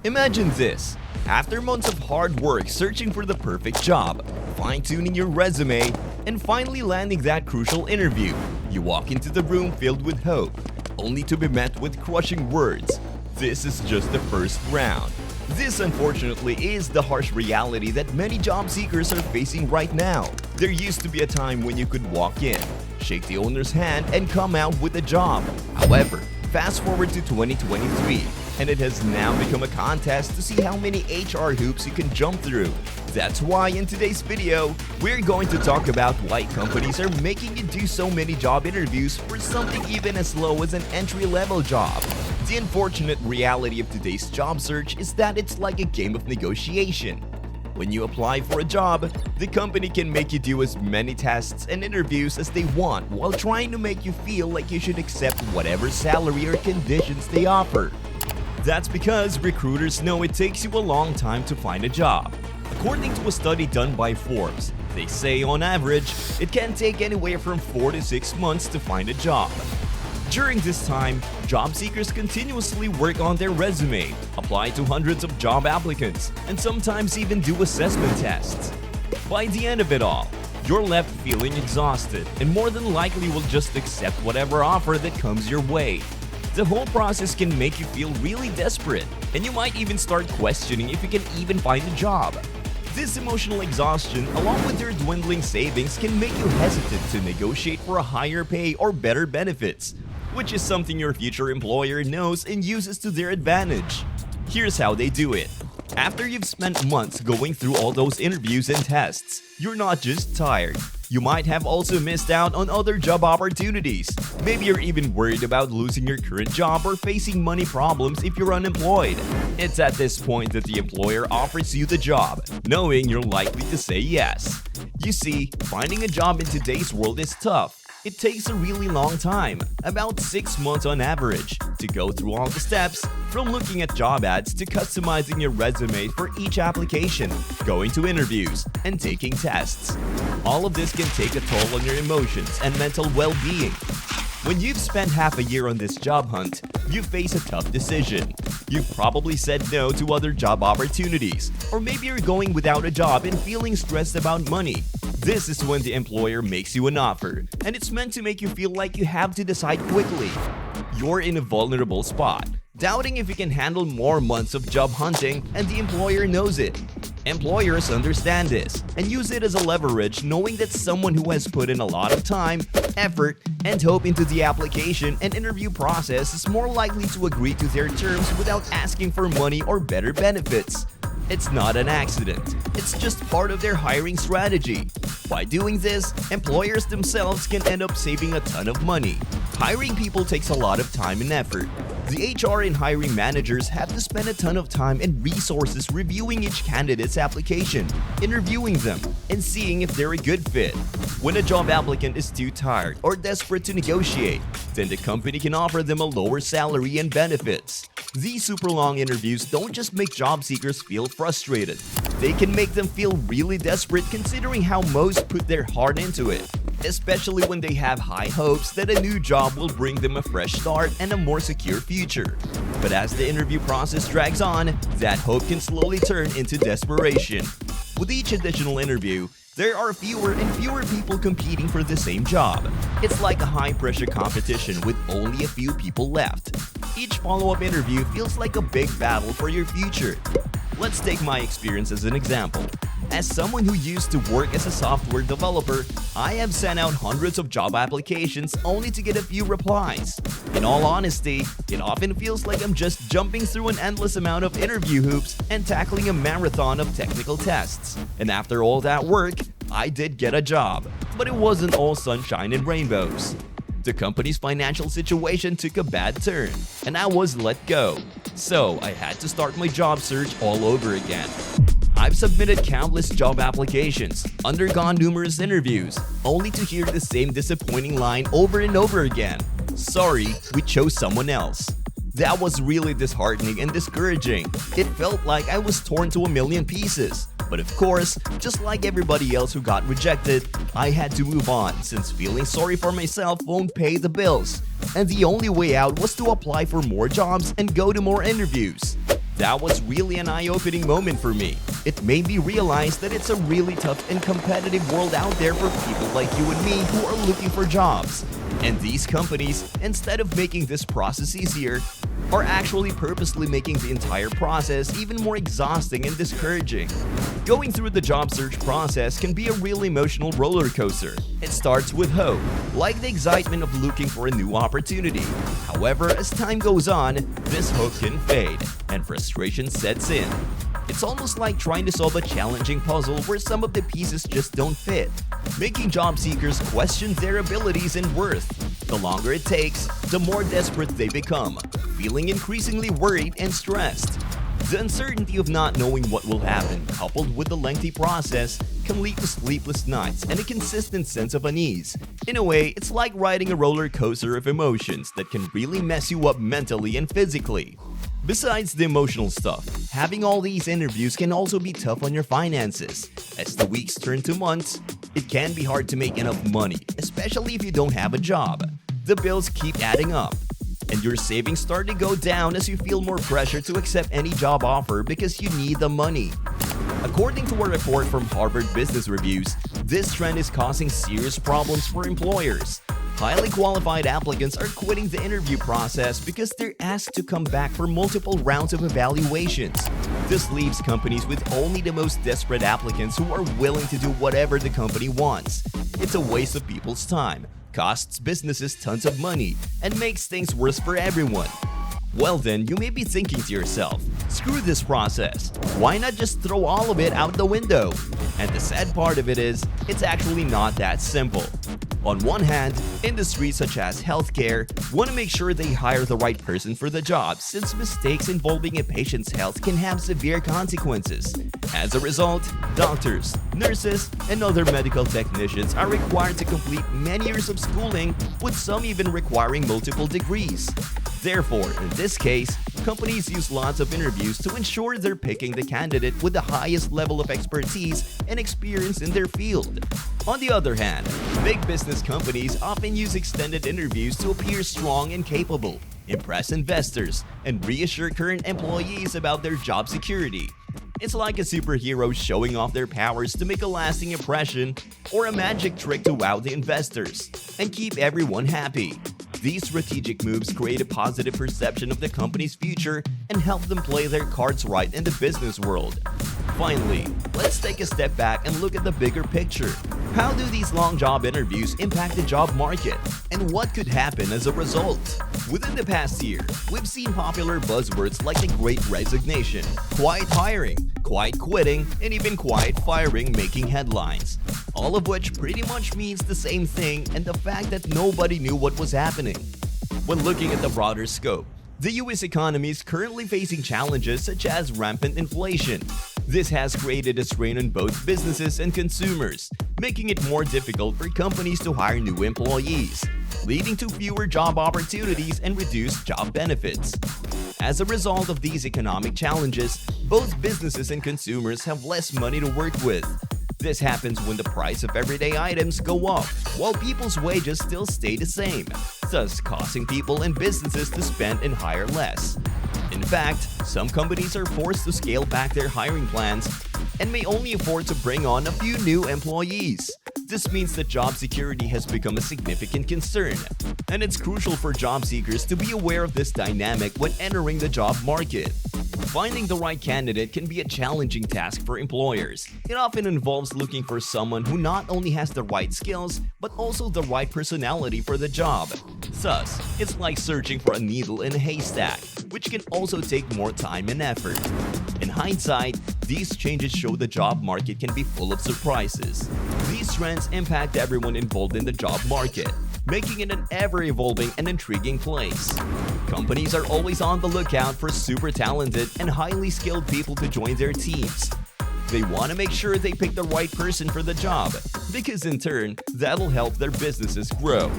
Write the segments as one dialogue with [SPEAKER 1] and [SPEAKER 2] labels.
[SPEAKER 1] Imagine this. After months of hard work searching for the perfect job, fine-tuning your resume, and finally landing that crucial interview, you walk into the room filled with hope, only to be met with crushing words. This is just the first round. This, unfortunately, is the harsh reality that many job seekers are facing right now. There used to be a time when you could walk in, shake the owner's hand, and come out with a job. However, fast forward to 2023, and it has now become a contest to see how many HR hoops you can jump through. That's why in today's video, we're going to talk about why companies are making you do so many job interviews for something even as low as an entry-level job. The unfortunate reality of today's job search is that it's like a game of negotiation. When you apply for a job, the company can make you do as many tests and interviews as they want while trying to make you feel like you should accept whatever salary or conditions they offer. That's because recruiters know it takes you a long time to find a job. According to a study done by Forbes, they say on average, it can take anywhere from 4 to 6 months to find a job. During this time, job seekers continuously work on their resume, apply to hundreds of job applicants, and sometimes even do assessment tests. By the end of it all, you're left feeling exhausted and more than likely will just accept whatever offer that comes your way. The whole process can make you feel really desperate, and you might even start questioning if you can even find a job. This emotional exhaustion, along with your dwindling savings, can make you hesitant to negotiate for a higher pay or better benefits, which is something your future employer knows and uses to their advantage. Here's how they do it. After you've spent months going through all those interviews and tests, you're not just tired. You might have also missed out on other job opportunities. Maybe you're even worried about losing your current job or facing money problems if you're unemployed. It's at this point that the employer offers you the job, knowing you're likely to say yes. You see, finding a job in today's world is tough. It takes a really long time, about 6 months on average, to go through all the steps, from looking at job ads to customizing your resume for each application, going to interviews, and taking tests. All of this can take a toll on your emotions and mental well-being. When you've spent half a year on this job hunt, you face a tough decision. You've probably said no to other job opportunities, or maybe you're going without a job and feeling stressed about money. This is when the employer makes you an offer, and it's meant to make you feel like you have to decide quickly. You're in a vulnerable spot, doubting if you can handle more months of job hunting, and the employer knows it. Employers understand this and use it as a leverage, knowing that someone who has put in a lot of time, effort, and hope into the application and interview process is more likely to agree to their terms without asking for money or better benefits. It's not an accident, it's just part of their hiring strategy. By doing this, employers themselves can end up saving a ton of money. Hiring people takes a lot of time and effort. The HR and hiring managers have to spend a ton of time and resources reviewing each candidate's application, interviewing them, and seeing if they're a good fit. When a job applicant is too tired or desperate to negotiate, then the company can offer them a lower salary and benefits. These super long interviews don't just make job seekers feel frustrated. They can make them feel really desperate considering how most put their heart into it, especially when they have high hopes that a new job will bring them a fresh start and a more secure future. But as the interview process drags on, that hope can slowly turn into desperation. With each additional interview, there are fewer and fewer people competing for the same job. It's like a high-pressure competition with only a few people left. Each follow-up interview feels like a big battle for your future. Let's take my experience as an example. As someone who used to work as a software developer, I have sent out hundreds of job applications only to get a few replies. In all honesty, it often feels like I'm just jumping through an endless amount of interview hoops and tackling a marathon of technical tests. And after all that work, I did get a job, but it wasn't all sunshine and rainbows. The company's financial situation took a bad turn, and I was let go. So I had to start my job search all over again. I've submitted countless job applications, undergone numerous interviews, only to hear the same disappointing line over and over again. Sorry, we chose someone else. That was really disheartening and discouraging. It felt like I was torn to a million pieces. But of course, just like everybody else who got rejected, I had to move on since feeling sorry for myself won't pay the bills. And the only way out was to apply for more jobs and go to more interviews. That was really an eye-opening moment for me. It made me realize that it's a really tough and competitive world out there for people like you and me who are looking for jobs. And these companies, instead of making this process easier, are actually purposely making the entire process even more exhausting and discouraging. Going through the job search process can be a real emotional roller coaster. It starts with hope, like the excitement of looking for a new opportunity. However, as time goes on, this hope can fade, and frustration sets in. It's almost like trying to solve a challenging puzzle where some of the pieces just don't fit, making job seekers question their abilities and worth. The longer it takes, the more desperate they become, feeling increasingly worried and stressed. The uncertainty of not knowing what will happen, coupled with the lengthy process, can lead to sleepless nights and a consistent sense of unease. In a way, it's like riding a roller coaster of emotions that can really mess you up mentally and physically. Besides the emotional stuff, having all these interviews can also be tough on your finances. As the weeks turn to months, it can be hard to make enough money, especially if you don't have a job. The bills keep adding up, and your savings start to go down as you feel more pressure to accept any job offer because you need the money. According to a report from Harvard Business Reviews, this trend is causing serious problems for employers. Highly qualified applicants are quitting the interview process because they're asked to come back for multiple rounds of evaluations. This leaves companies with only the most desperate applicants who are willing to do whatever the company wants. It's a waste of people's time, costs businesses tons of money, and makes things worse for everyone. Well then, you may be thinking to yourself, screw this process, why not just throw all of it out the window? And the sad part of it is, it's actually not that simple. On one hand, industries such as healthcare want to make sure they hire the right person for the job since mistakes involving a patient's health can have severe consequences. As a result, doctors, nurses, and other medical technicians are required to complete many years of schooling, with some even requiring multiple degrees. Therefore, in this case, companies use lots of interviews to ensure they're picking the candidate with the highest level of expertise and experience in their field. On the other hand, big business companies often use extended interviews to appear strong and capable, impress investors, and reassure current employees about their job security. It's like a superhero showing off their powers to make a lasting impression, or a magic trick to wow the investors and keep everyone happy. These strategic moves create a positive perception of the company's future and help them play their cards right in the business world. Finally, let's take a step back and look at the bigger picture. How do these long job interviews impact the job market? And what could happen as a result? Within the past year, we've seen popular buzzwords like the Great Resignation, quiet hiring, quiet quitting, and even quiet firing making headlines. All of which pretty much means the same thing, and the fact that nobody knew what was happening. When looking at the broader scope, the US economy is currently facing challenges such as rampant inflation. This has created a strain on both businesses and consumers, making it more difficult for companies to hire new employees, leading to fewer job opportunities and reduced job benefits. As a result of these economic challenges, both businesses and consumers have less money to work with. This happens when the price of everyday items go up, while people's wages still stay the same, thus causing people and businesses to spend and hire less. In fact, some companies are forced to scale back their hiring plans and may only afford to bring on a few new employees. This means that job security has become a significant concern, and it's crucial for job seekers to be aware of this dynamic when entering the job market. Finding the right candidate can be a challenging task for employers. It often involves looking for someone who not only has the right skills, but also the right personality for the job. Thus, it's like searching for a needle in a haystack, which can also take more time and effort. In hindsight, these changes show the job market can be full of surprises. These trends impact everyone involved in the job market, making it an ever-evolving and intriguing place. Companies are always on the lookout for super talented and highly skilled people to join their teams. They want to make sure they pick the right person for the job, because in turn, that'll help their businesses grow.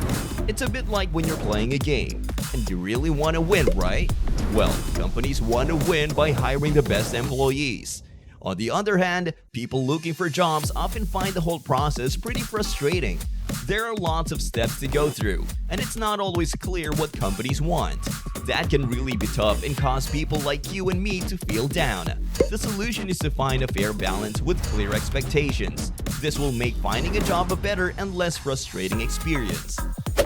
[SPEAKER 1] It's a bit like when you're playing a game, and you really want to win, right? Well, companies want to win by hiring the best employees. On the other hand, people looking for jobs often find the whole process pretty frustrating. There are lots of steps to go through, and it's not always clear what companies want. That can really be tough and cause people like you and me to feel down. The solution is to find a fair balance with clear expectations. This will make finding a job a better and less frustrating experience.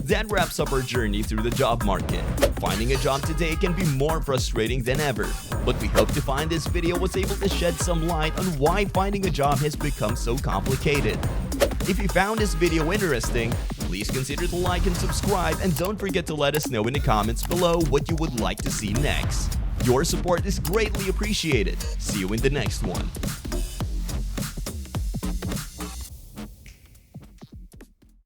[SPEAKER 1] That wraps up our journey through the job market. Finding a job today can be more frustrating than ever, but we hope to find this video was able to shed some light on why finding a job has become so complicated. If you found this video interesting, please consider to like and subscribe, and don't forget to let us know in the comments below what you would like to see next. Your support is greatly appreciated. See you in the next one.